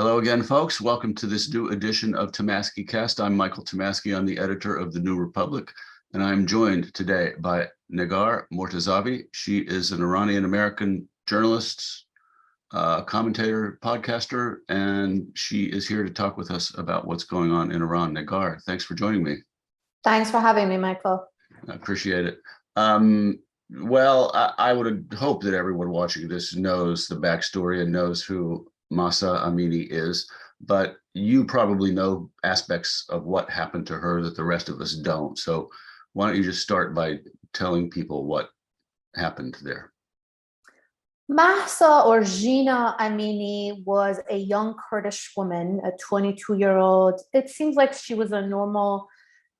Hello again, folks. Welcome to this new edition of Tomaskycast. I'm Michael Tomasky. I'm the editor of The New Republic, and I'm joined today by Negar Mortazavi. She is an Iranian-American journalist, commentator, podcaster, and she is here to talk with us about what's going on in Iran. Negar, thanks for joining me. Thanks for having me, Michael. I appreciate it. I would hope that everyone watching this knows the backstory and knows who Masa Amini is, but you probably know aspects of what happened to her that the rest of us don't. So why don't you just start by telling people what happened there? Mahsa or Gina Amini was a young Kurdish woman, a 22-year-old. It seems like she was a normal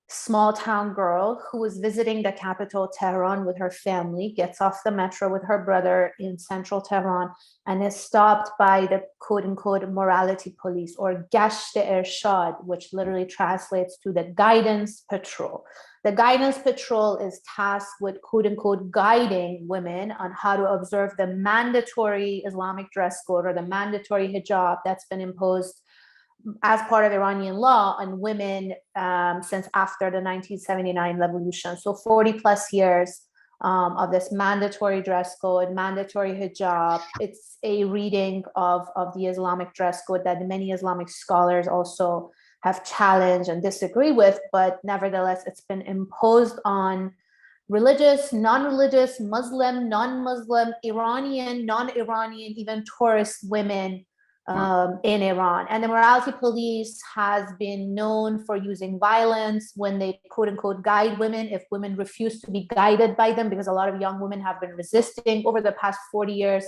small town girl who was visiting the capital, Tehran, with her family, gets off the metro with her brother in central Tehran, and is stopped by the quote-unquote morality police, or Gasht Ershad, which literally translates to the guidance patrol. The guidance patrol is tasked with quote-unquote guiding women on how to observe the mandatory Islamic dress code, or the mandatory hijab that's been imposed as part of Iranian law on women since after the 1979 revolution. So 40 plus years of this mandatory dress code, mandatory hijab. It's a reading of the Islamic dress code that many Islamic scholars also have challenged and disagree with, but nevertheless, it's been imposed on religious, non-religious, Muslim, non-Muslim, Iranian, non-Iranian, even tourist women in Iran. And the morality police has been known for using violence when they quote unquote guide women if women refuse to be guided by them, because a lot of young women have been resisting over the past 40 years.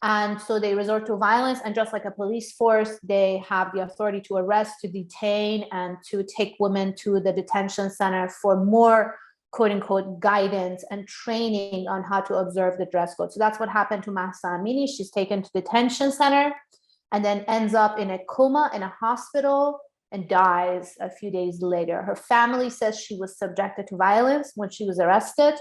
And so they resort to violence, and just like a police force, they have the authority to arrest, to detain, and to take women to the detention center for more quote unquote guidance and training on how to observe the dress code. So that's what happened to Mahsa Amini. She's taken to detention center and then ends up in a coma in a hospital and dies a few days later. Her family says she was subjected to violence when she was arrested.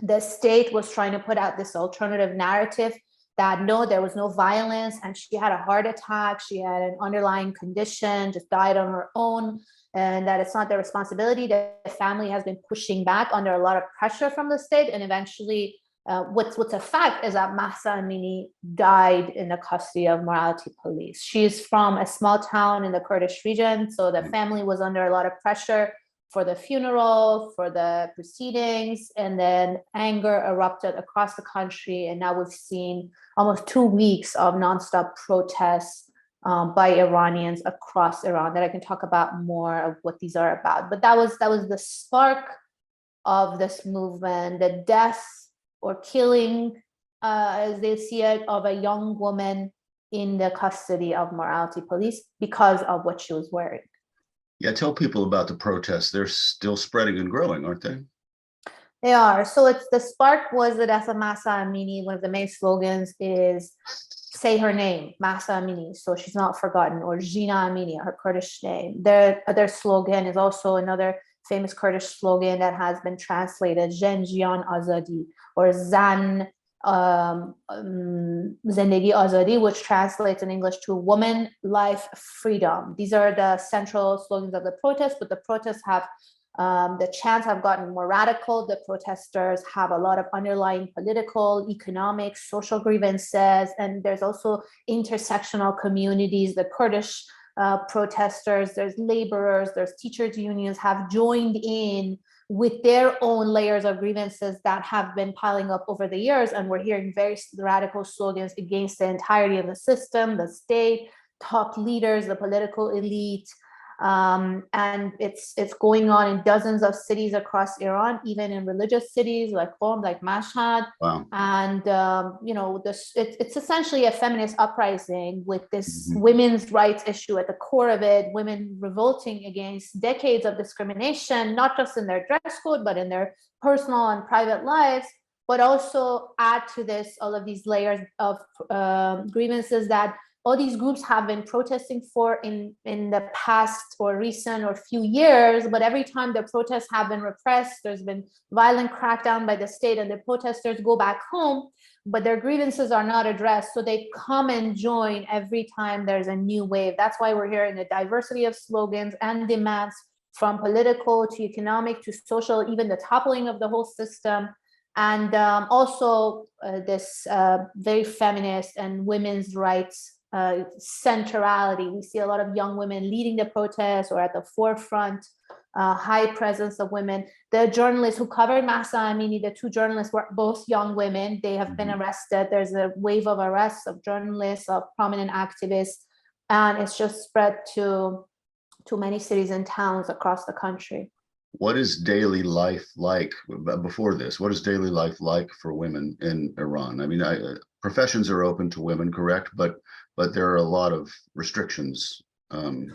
The state was trying to put out this alternative narrative that no, there was no violence, and she had a heart attack, she had an underlying condition, just died on her own, and that it's not their responsibility. The family has been pushing back under a lot of pressure from the state, and eventually what's a fact is that Mahsa Amini died in the custody of morality police. She's from a small town in the Kurdish region, so the family was under a lot of pressure for the funeral, for the proceedings, and then anger erupted across the country, and now we've seen almost 2 weeks of nonstop protests by Iranians across Iran that I can talk about more of what these are about. But that was the spark of this movement, the death or killing, as they see it, of a young woman in the custody of morality police because of what she was wearing. Yeah, tell people about the protests. They're still spreading and growing, aren't they? They are. So it's the spark was the death of Masa Amini. One of the main slogans is say her name, Masa Amini, so she's not forgotten, or Gina Amini, her Kurdish name. Their other slogan is also another famous Kurdish slogan that has been translated, Jen Jian Azadi, or Zan Zendegi Azadi, which translates in English to woman, life, freedom. These are the central slogans of the protest, but the protests have, the chants have gotten more radical. The protesters have a lot of underlying political, economic, social grievances, and there's also intersectional communities. The Kurdish protesters, there's laborers, there's teachers unions have joined in with their own layers of grievances that have been piling up over the years. And we're hearing very radical slogans against the entirety of the system, the state, top leaders, the political elite. And it's going on in dozens of cities across Iran, even in religious cities like Qom, like Mashhad. Wow. And it's essentially a feminist uprising with this women's rights issue at the core of it, women revolting against decades of discrimination, not just in their dress code, but in their personal and private lives, but also add to this all of these layers of grievances that all these groups have been protesting for in the past or recent or few years, but every time the protests have been repressed, there's been violent crackdown by the state and the protesters go back home, but their grievances are not addressed. So they come and join every time there's a new wave. That's why we're hearing a diversity of slogans and demands, from political to economic to social, even the toppling of the whole system. And also this very feminist and women's rights centrality. We see a lot of young women leading the protests or at the forefront, high presence of women. The journalists who covered Mahsa Amini, the two journalists were both young women. They have been arrested. There's a wave of arrests of journalists, of prominent activists, and it's just spread to many cities and towns across the country. What is daily life like before this? What is daily life like for women in Iran? I mean, professions are open to women, correct? But there are a lot of restrictions on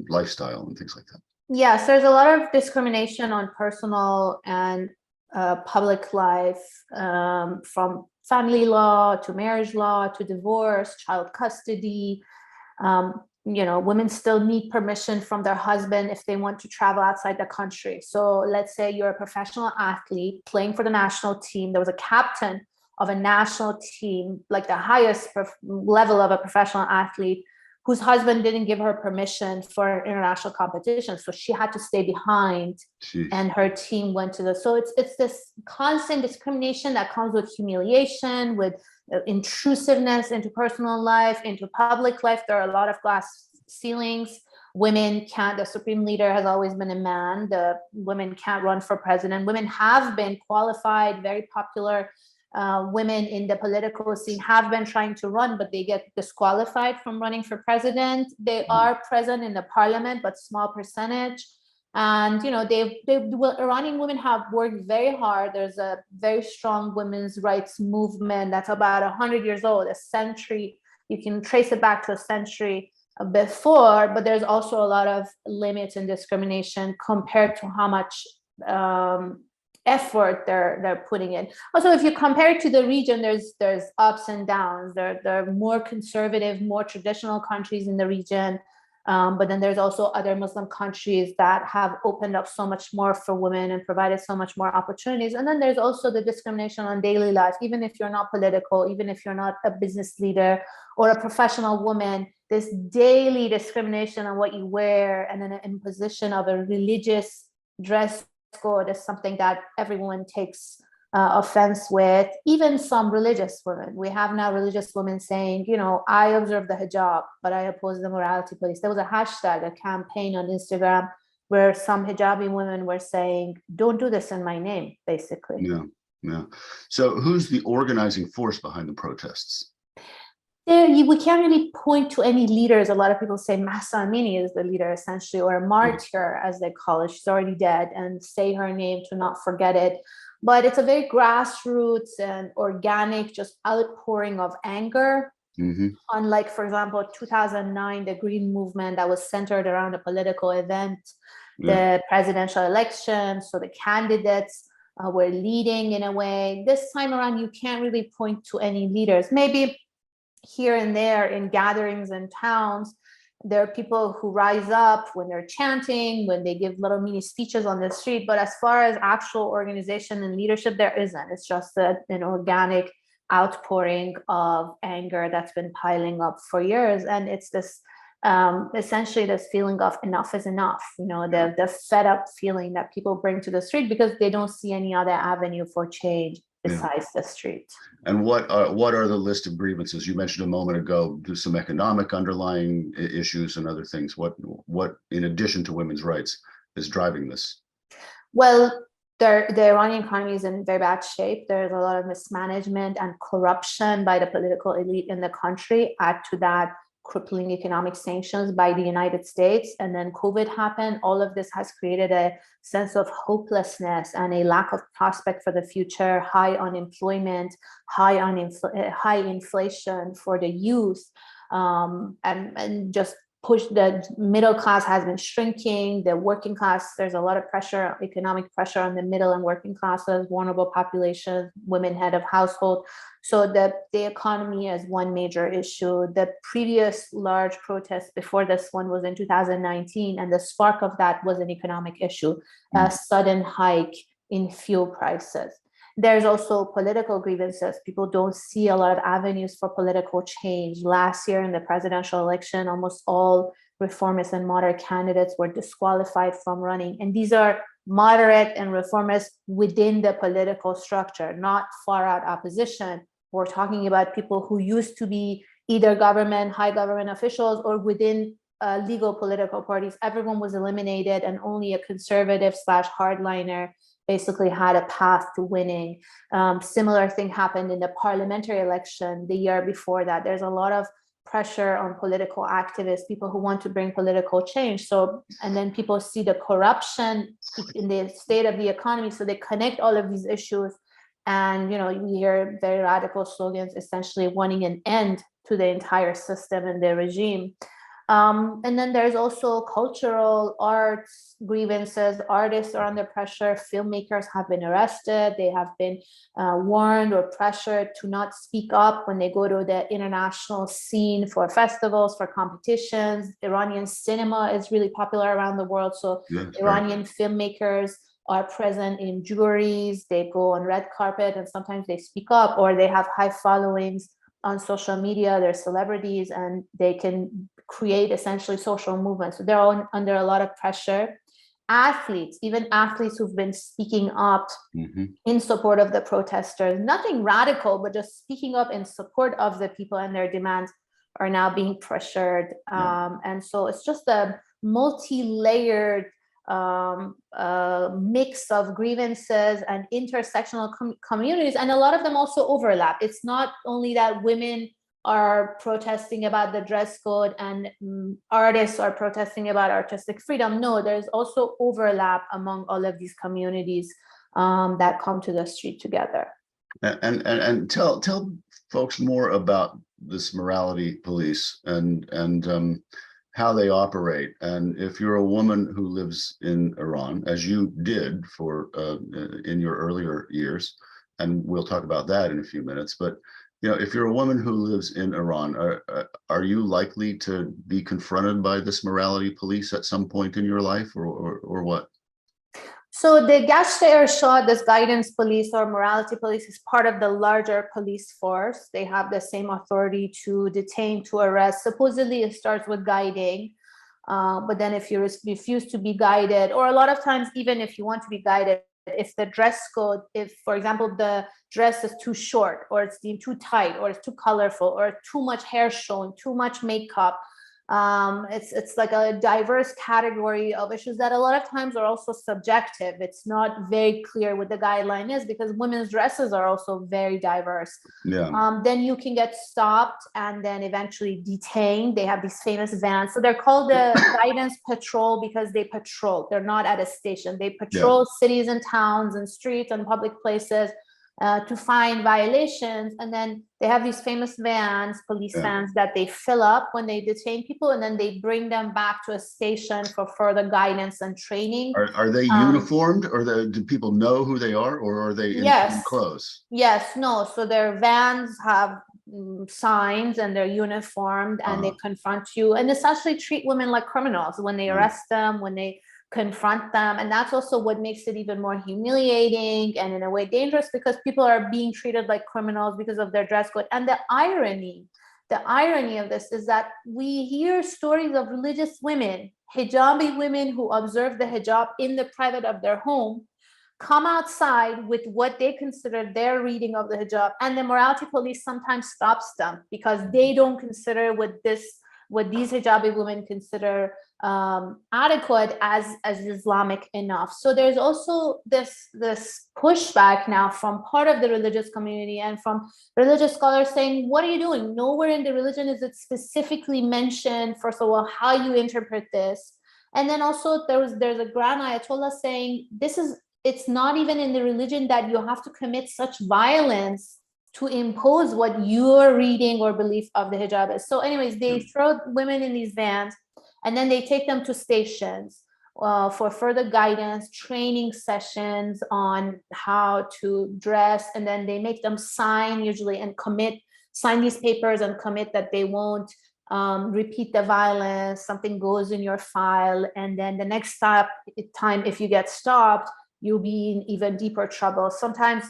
lifestyle and things like that. Yes, there's a lot of discrimination on personal and public life, from family law to marriage law to divorce, child custody. Women still need permission from their husband if they want to travel outside the country. So let's say you're a professional athlete playing for the national team. There was a captain of a national team, like the highest level of a professional athlete, whose husband didn't give her permission for international competition. So she had to stay behind. Jeez. And her team went to so it's this constant discrimination that comes with humiliation, with intrusiveness into personal life, into public life. There are a lot of glass ceilings. Women can't, the supreme leader has always been a man. The women can't run for president. Women have been qualified, very popular. Women in the political scene have been trying to run, but they get disqualified from running for president. They are present in the parliament, but small percentage. And Iranian women have worked very hard. There's a very strong women's rights movement that's about 100 years old, a century. You can trace it back to a century before, but there's also a lot of limits and discrimination compared to how much effort they're putting in. Also, if you compare it to the region, there's ups and downs. There are more conservative, more traditional countries in the region, but then there's also other Muslim countries that have opened up so much more for women and provided so much more opportunities. And then there's also the discrimination on daily life. Even if you're not political, even if you're not a business leader or a professional woman, this daily discrimination on what you wear and then an imposition of a religious dress code is something that everyone takes offense with, even some religious women. We have now religious women saying, I observe the hijab, but I oppose the morality police. There was a hashtag, a campaign on Instagram where some hijabi women were saying, don't do this in my name, basically. Yeah. So who's the organizing force behind the protests? We can't really point to any leaders. A lot of people say Masa Amini is the leader, essentially, or a martyr, as they call it. She's already dead, and say her name to not forget it. But it's a very grassroots and organic, just outpouring of anger. Unlike, for example, 2009, the Green Movement that was centered around a political event, the presidential election. So the candidates were leading in a way. This time around, you can't really point to any leaders. Maybe here and there in gatherings and towns, there are people who rise up when they're chanting, when they give little mini speeches on the street. But as far as actual organization and leadership, there isn't. It's just an organic outpouring of anger that's been piling up for years. And it's this essentially this feeling of enough is enough, the fed up feeling that people bring to the street because they don't see any other avenue for change besides the street. And what are the list of grievances? You mentioned a moment ago, do some economic underlying issues and other things. What in addition to women's rights is driving this? Well, the Iranian economy is in very bad shape. There's a lot of mismanagement and corruption by the political elite in the country. Add to that crippling economic sanctions by the United States, and then COVID happened. All of this has created a sense of hopelessness and a lack of prospect for the future, high unemployment, high inflation for the youth, and just the middle class has been shrinking, the working class, there's a lot of pressure, economic pressure on the middle and working classes, vulnerable populations, women head of household. So the economy is one major issue. The previous large protest before this one was in 2019, and the spark of that was an economic issue, a sudden hike in fuel prices. There's also political grievances. People don't see a lot of avenues for political change. Last year in the presidential election, almost all reformist and moderate candidates were disqualified from running. And these are moderate and reformists within the political structure, not far out opposition. We're talking about people who used to be either high government officials, or within legal political parties. Everyone was eliminated, and only a conservative / hardliner basically had a path to winning. Similar thing happened in the parliamentary election the year before that. There's a lot of pressure on political activists, people who want to bring political change. So, and then people see the corruption in the state of the economy, so they connect all of these issues. And, you know, you hear very radical slogans, essentially wanting an end to the entire system and the regime. And then there's also cultural arts grievances. Artists are under pressure. Filmmakers have been arrested. They have been warned or pressured to not speak up when they go to the international scene for festivals, for competitions. Iranian cinema is really popular around the world. So Iranian filmmakers are present in juries. They go on red carpet, and sometimes they speak up, or they have high followings on social media. They're celebrities, and they can create essentially social movements. So they're all under a lot of pressure. Athletes, even athletes who've been speaking up in support of the protesters, nothing radical, but just speaking up in support of the people and their demands, are now being pressured. And so it's just a multi-layered mix of grievances and intersectional communities, and a lot of them also overlap. It's not only that women are protesting about the dress code and artists are protesting about artistic freedom. No, there's also overlap among all of these communities that come to the street together. And tell folks more about this morality police and how they operate. And if you're a woman who lives in Iran, as you did for in your earlier years, and we'll talk about that in a few minutes, but you know, if you're a woman who lives in Iran, are you likely to be confronted by this morality police at some point in your life, or what? So the Gasht-e-Irshad, this guidance police or morality police, is part of the larger police force. They have the same authority to detain, to arrest. Supposedly it starts with guiding, but then if you refuse to be guided, or a lot of times even if you want to be guided, if the dress code, if for example the dress is too short, or it's deemed too tight, or it's too colorful, or too much hair showing, too much makeup, it's like a diverse category of issues that a lot of times are also subjective. It's not very clear what the guideline is, because women's dresses are also very diverse. Then you can get stopped and then eventually detained. They have these famous vans, so they're called the guidance patrol because they patrol. They're not at a station. They patrol cities and towns and streets and public places to find violations. And then they have these famous vans, police vans, that they fill up when they detain people, and then they bring them back to a station for further guidance and training. Are they uniformed, or do people know who they are, or are they in clothes? Yes, no. So their vans have signs and they're uniformed, and they confront you and essentially treat women like criminals when they arrest them, when they confront them. And that's also what makes it even more humiliating and in a way dangerous, because people are being treated like criminals because of their dress code. And the irony of this is that we hear stories of religious women, hijabi women who observe the hijab in the private of their home, come outside with what they consider their reading of the hijab, and the morality police sometimes stops them because they don't consider what these hijabi women consider adequate as Islamic enough. So there's also this pushback now from part of the religious community and from religious scholars saying, what are you doing? Nowhere in the religion is it specifically mentioned, first of all, how you interpret this. And then also there's a grand Ayatollah saying, it's not even in the religion that you have to commit such violence to impose what your reading or belief of the hijab is. So anyways, they throw women in these vans. And then they take them to stations for further guidance, training sessions on how to dress. And then they make them sign usually and sign these papers and commit that they won't repeat the violence. Something goes in your file. And then the next time, if you get stopped, you'll be in even deeper trouble. Sometimes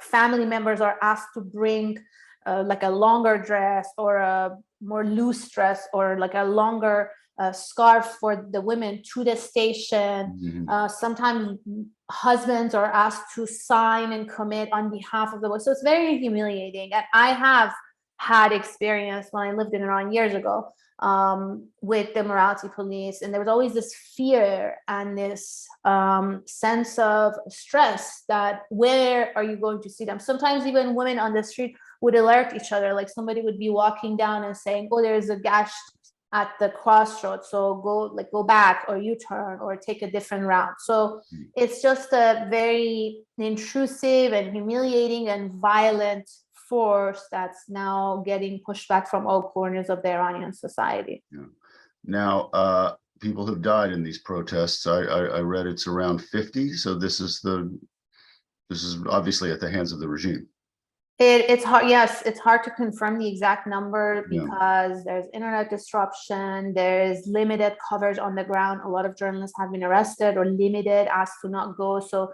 family members are asked to bring like a longer dress or a more loose dress or like a longer scarf for the women to the station. Sometimes husbands are asked to sign and commit on behalf of the wife. So it's very humiliating. And I have had experience when I lived in Iran years ago with the morality police, and there was always this fear and this sense of stress that where are you going to see them? Sometimes even women on the street would alert each other, like somebody would be walking down and saying, oh, there's a gash at the crossroads, so go back or U-turn or take a different route. So it's just a very intrusive and humiliating and violent force that's now getting pushed back from all corners of the Iranian society. Yeah. Now, people have died in these protests. I read it's around 50. So this is obviously at the hands of the regime. It's hard. Yes, it's hard to confirm the exact number because there's internet disruption. There's limited coverage on the ground. A lot of journalists have been arrested or limited, asked to not go. So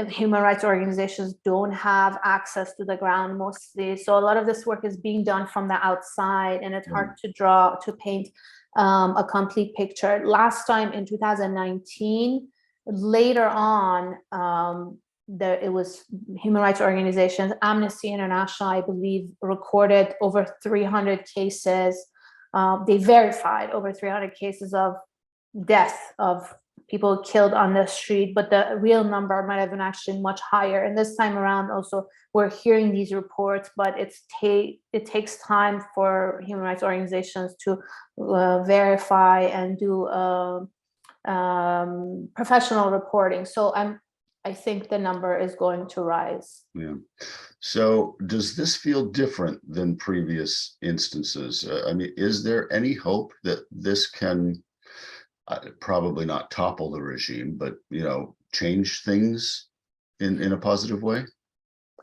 human rights organizations don't have access to the ground mostly. So a lot of this work is being done from the outside, and it's hard to paint a complete picture. Last time in 2019, later on, it was human rights organizations, Amnesty International, I believe, recorded over 300 cases. They verified over 300 cases of death of people killed on the street, but the real number might have been actually much higher. And this time around also, we're hearing these reports, but it takes time for human rights organizations to verify and do professional reporting. So I think the number is going to rise. Yeah. So does this feel different than previous instances? I mean, is there any hope that this can probably not topple the regime, but, change things in a positive way?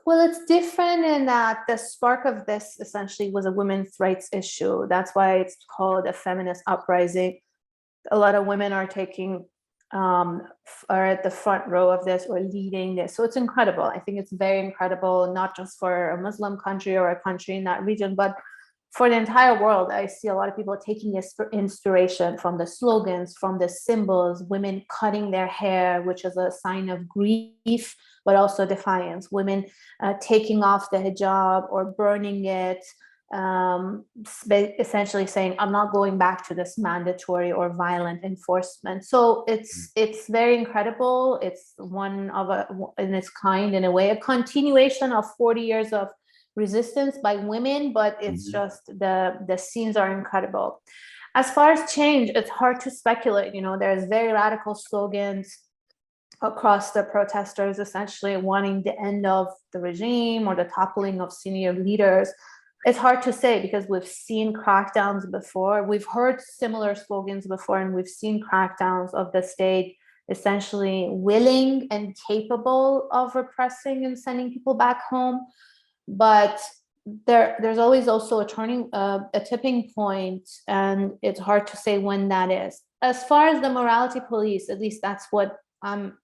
Well, it's different in that the spark of this essentially was a women's rights issue. That's why it's called a feminist uprising. A lot of women are are at the front row of this or leading this. So it's incredible. I think it's very incredible, not just for a Muslim country or a country in that region, but for the entire world. I see a lot of people taking inspiration from the slogans, from the symbols, women cutting their hair, which is a sign of grief, but also defiance. Women taking off the hijab or burning it, essentially saying, I'm not going back to this mandatory or violent enforcement. So it's very incredible. It's one of in its kind, in a way, a continuation of 40 years of resistance by women, but it's just the scenes are incredible. As far as change, it's hard to speculate. There's very radical slogans across the protesters, essentially wanting the end of the regime or the toppling of senior leaders. It's hard to say because we've seen crackdowns before. We've heard similar slogans before, and we've seen crackdowns of the state essentially willing and capable of repressing and sending people back home. But there's always also a tipping point, and it's hard to say when that is. As far as the morality police, at least that's what I'm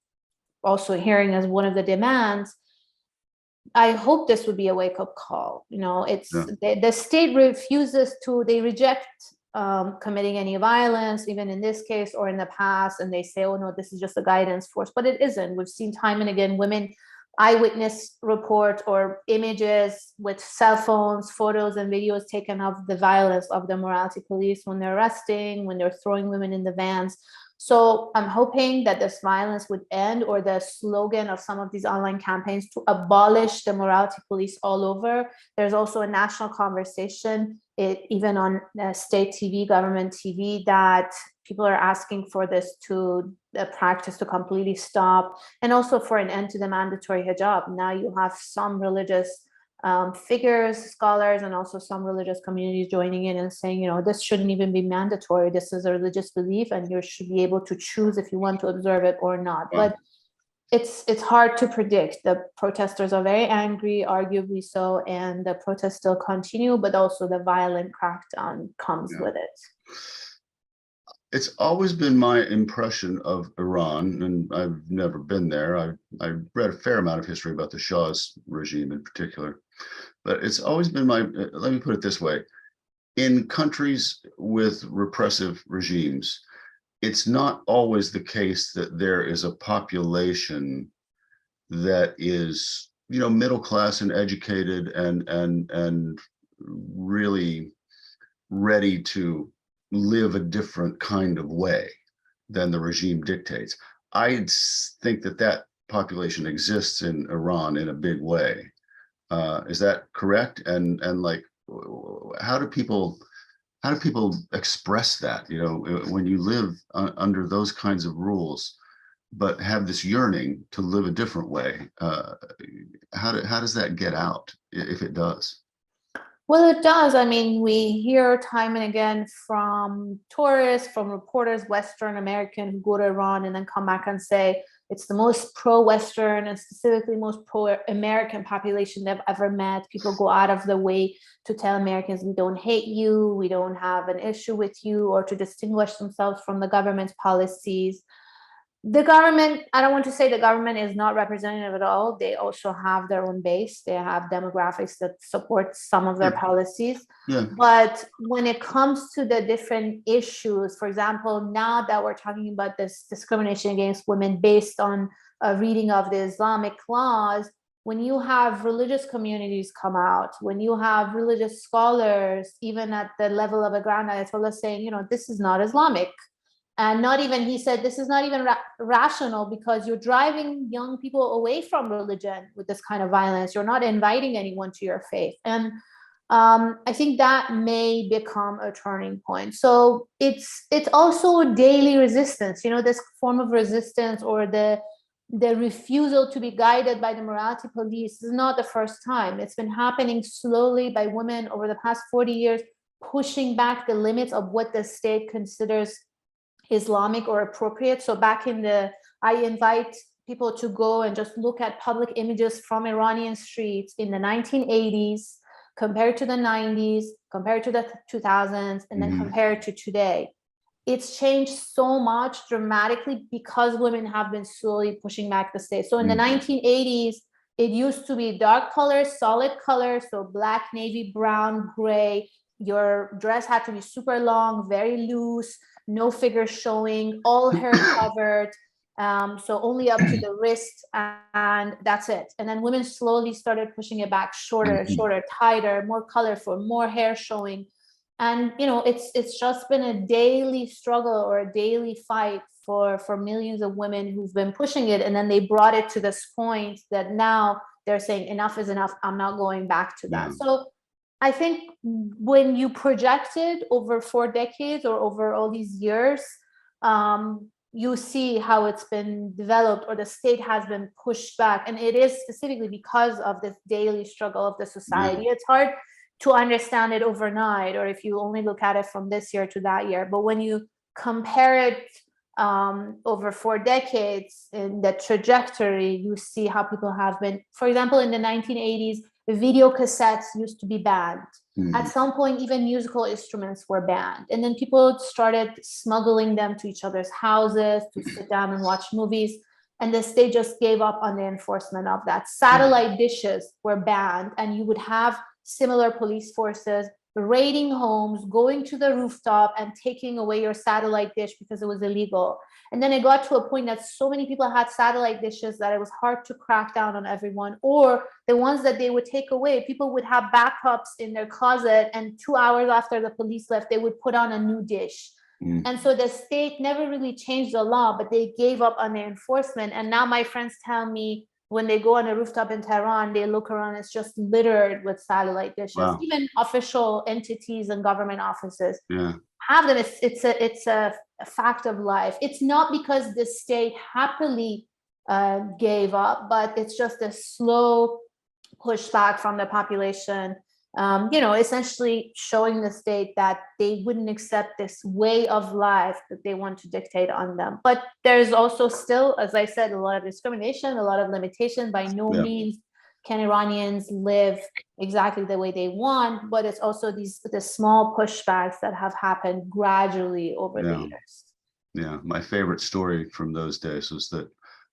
also hearing as one of the demands. I hope this would be a wake-up call. The state they reject committing any violence, even in this case or in the past, and they say, oh no, this is just a guidance force, but it isn't. We've seen time and again women eyewitness report or images with cell phones, photos and videos taken of the violence of the morality police when they're arresting, when they're throwing women in the vans. So I'm hoping that this violence would end, or the slogan of some of these online campaigns to abolish the morality police all over. There's also a national conversation, even on state TV, government TV, that people are asking for this practice to completely stop, and also for an end to the mandatory hijab. Now you have some religious figures, scholars, and also some religious communities joining in and saying, this shouldn't even be mandatory. This is a religious belief, and you should be able to choose if you want to observe it or not. Wow. But it's hard to predict. The protesters are very angry, arguably so, and the protests still continue, but also the violent crackdown comes with it. It's always been my impression of Iran, and I've never been there. I read a fair amount of history about the Shah's regime in particular, but it's always been let me put it this way. In countries with repressive regimes, it's not always the case that there is a population that is, middle class and educated and really ready to live a different kind of way than the regime dictates. I think that population exists in Iran in a big way. Is that correct? And like, how do people express that? When you live under those kinds of rules, but have this yearning to live a different way, how does that get out, if it does? Well, it does. I mean, we hear time and again from tourists, from reporters, Western American, who go to Iran and then come back and say it's the most pro-Western and specifically most pro-American population they've ever met. People go out of the way to tell Americans, we don't hate you, we don't have an issue with you, or to distinguish themselves from the government's policies. The government, I don't want to say the government is not representative at all. They also have their own base. They have demographics that support some of their policies. Yeah. But when it comes to the different issues, for example, now that we're talking about this discrimination against women based on a reading of the Islamic laws, when you have religious communities come out, when you have religious scholars, even at the level of a grand ayatollah saying, this is not Islamic. And not even, he said, this is not even rational because you're driving young people away from religion with this kind of violence. You're not inviting anyone to your faith. And I think that may become a turning point. So it's also daily resistance, this form of resistance, or the refusal to be guided by the morality police is not the first time. It's been happening slowly by women over the past 40 years, pushing back the limits of what the state considers Islamic or appropriate. So I invite people to go and just look at public images from Iranian streets in the 1980s, compared to the 90s, compared to the 2000s, and then compared to today. It's changed so much dramatically because women have been slowly pushing back the state. So in the 1980s, it used to be dark colors, solid colors, so black, navy, brown, gray. Your dress had to be super long, very loose, no figures showing, all hair covered, so only up to the wrist, and that's it. And then women slowly started pushing it back, shorter, shorter, tighter, more colorful, more hair showing. And it's just been a daily struggle or a daily fight for millions of women who've been pushing it. And then they brought it to this point that now they're saying enough is enough. I'm not going back to that. So I think when you project it over 4 decades or over all these years, you see how it's been developed, or the state has been pushed back. And it is specifically because of this daily struggle of the society. It's hard to understand it overnight, or if you only look at it from this year to that year. But when you compare it over 4 decades in the trajectory, you see how people have been. For example, in the 1980s, the video cassettes used to be banned. At some point, even musical instruments were banned. And then people started smuggling them to each other's houses to sit down and watch movies. And the state just gave up on the enforcement of that. Satellite dishes were banned, and you would have similar police forces raiding homes, going to the rooftop and taking away your satellite dish because it was illegal. And then it got to a point that so many people had satellite dishes that it was hard to crack down on everyone. Or the ones that they would take away, people would have backups in their closet, and 2 hours after the police left, they would put on a new dish. And so the state never really changed the law, but they gave up on the enforcement. And now my friends tell me when they go on a rooftop in Tehran, they look around, it's just littered with satellite dishes. Wow. Even official entities and government offices have them. It's a fact of life. It's not because the state happily gave up, but it's just a slow pushback from the population, essentially showing the state that they wouldn't accept this way of life that they want to dictate on them. But there's also still, as I said, a lot of discrimination, a lot of limitation. By no means can Iranians live exactly the way they want, but it's also the small pushbacks that have happened gradually over the years. Yeah, my favorite story from those days was that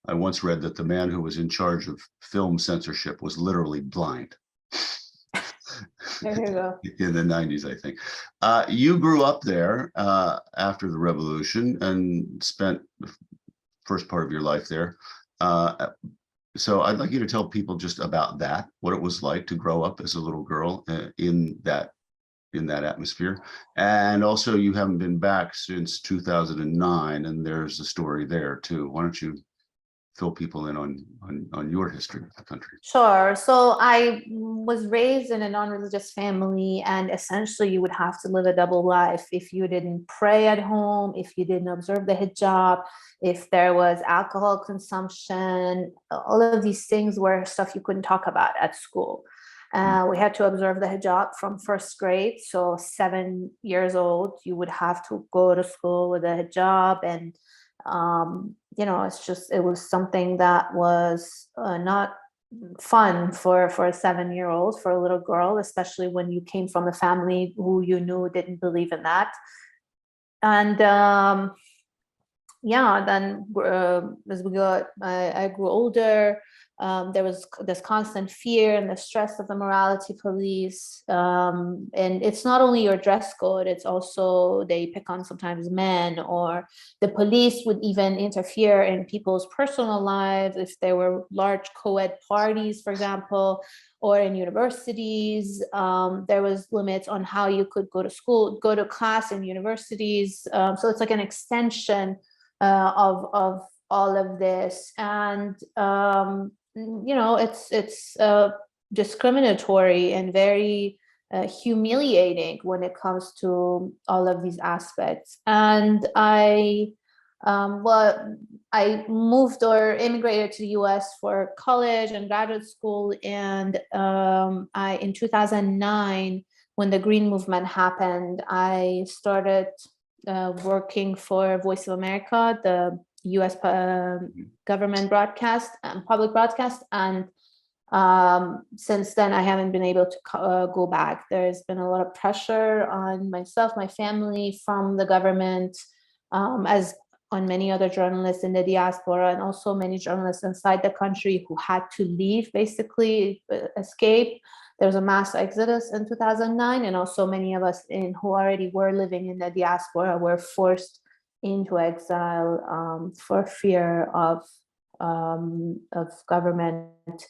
I once read that the man who was in charge of film censorship was literally blind. There you go. In the 90s, I think. You grew up there after the revolution and spent the first part of your life there. So I'd like you to tell people just about that, what it was like to grow up as a little girl in that atmosphere. And also, you haven't been back since 2009, and there's a story there too. Why don't you fill people in on your history of the country? Sure. So I was raised in a non-religious family, and essentially you would have to live a double life if you didn't pray at home, if you didn't observe the hijab, if there was alcohol consumption. All of these things were stuff you couldn't talk about at school. We had to observe the hijab from first grade. So 7 years old, you would have to go to school with a hijab. And, it was something that was not fun for a 7-year-old, for a little girl, especially when you came from a family who you knew didn't believe in that. And then as I grew older, there was this constant fear and the stress of the morality police. And it's not only your dress code, it's also they pick on sometimes men, or the police would even interfere in people's personal lives if there were large co-ed parties, for example, or in universities. There was limits on how you could go to class in universities. So it's like an extension of all of this. And it's discriminatory and very humiliating when it comes to all of these aspects. And I moved or immigrated to the US for college and graduate school. And in 2009, when the Green Movement happened, I started working for Voice of America, the US government broadcast and public broadcast. And since then, I haven't been able to go back. There's been a lot of pressure on myself, my family, from the government, as on many other journalists in the diaspora, and also many journalists inside the country who had to leave, basically escape. There was a mass exodus in 2009, and also many of us who already were living in the diaspora were forced into exile for fear of government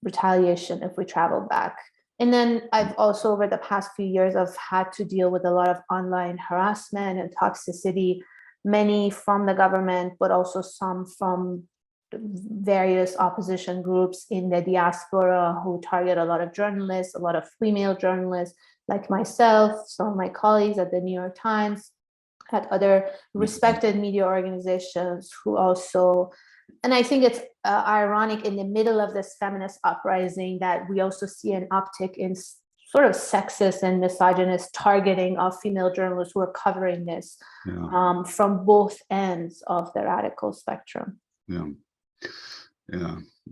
retaliation if we travel back. And then I've also, over the past few years, I've had to deal with a lot of online harassment and toxicity, many from the government, but also some from various opposition groups in the diaspora who target a lot of journalists, a lot of female journalists like myself, some of my colleagues at the New York Times, at other respected media organizations who also, and I think it's ironic in the middle of this feminist uprising that we also see an uptick in sort of sexist and misogynist targeting of female journalists who are covering this from both ends of the radical spectrum. Yeah,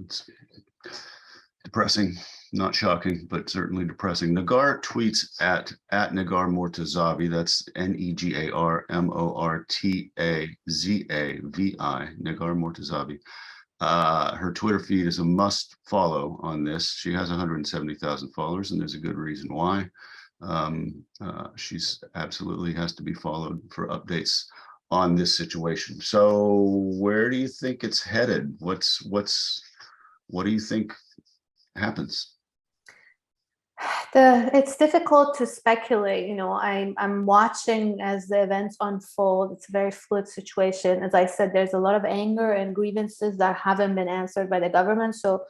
it's depressing, not shocking, but certainly depressing. Negar tweets at Negar Mortazavi, that's Negar Mortazavi, Negar Mortazavi. Her Twitter feed is a must follow on this. She has 170,000 followers, and there's a good reason why. She's absolutely has to be followed for updates on this situation. So where do you think it's headed? What do you think happens? It's difficult to speculate. I'm watching as the events unfold. It's a very fluid situation. As I said, there's a lot of anger and grievances that haven't been answered by the government. So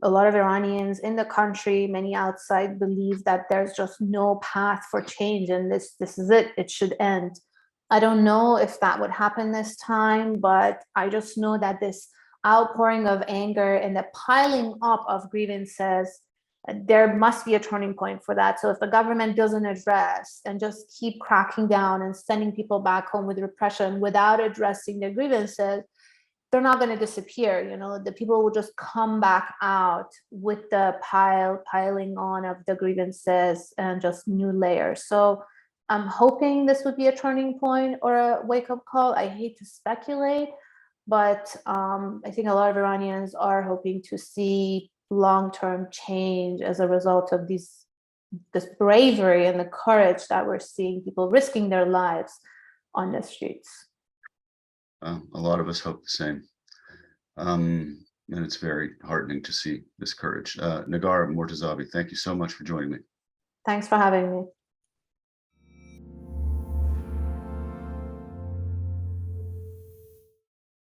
a lot of Iranians in the country, many outside, believe that there's just no path for change, and this is it. It should end. I don't know if that would happen this time, but I just know that this outpouring of anger and the piling up of grievances, there must be a turning point for that. So if the government doesn't address and just keep cracking down and sending people back home with repression without addressing their grievances, they're not going to disappear. The people will just come back out with the piling on of the grievances and just new layers. So I'm hoping this would be a turning point or a wake-up call. I hate to speculate, but I think a lot of Iranians are hoping to see long-term change as a result of this bravery and the courage that we're seeing, people risking their lives on the streets. A lot of us hope the same. And it's very heartening to see this courage. Negar Mortazavi, thank you so much for joining me. Thanks for having me.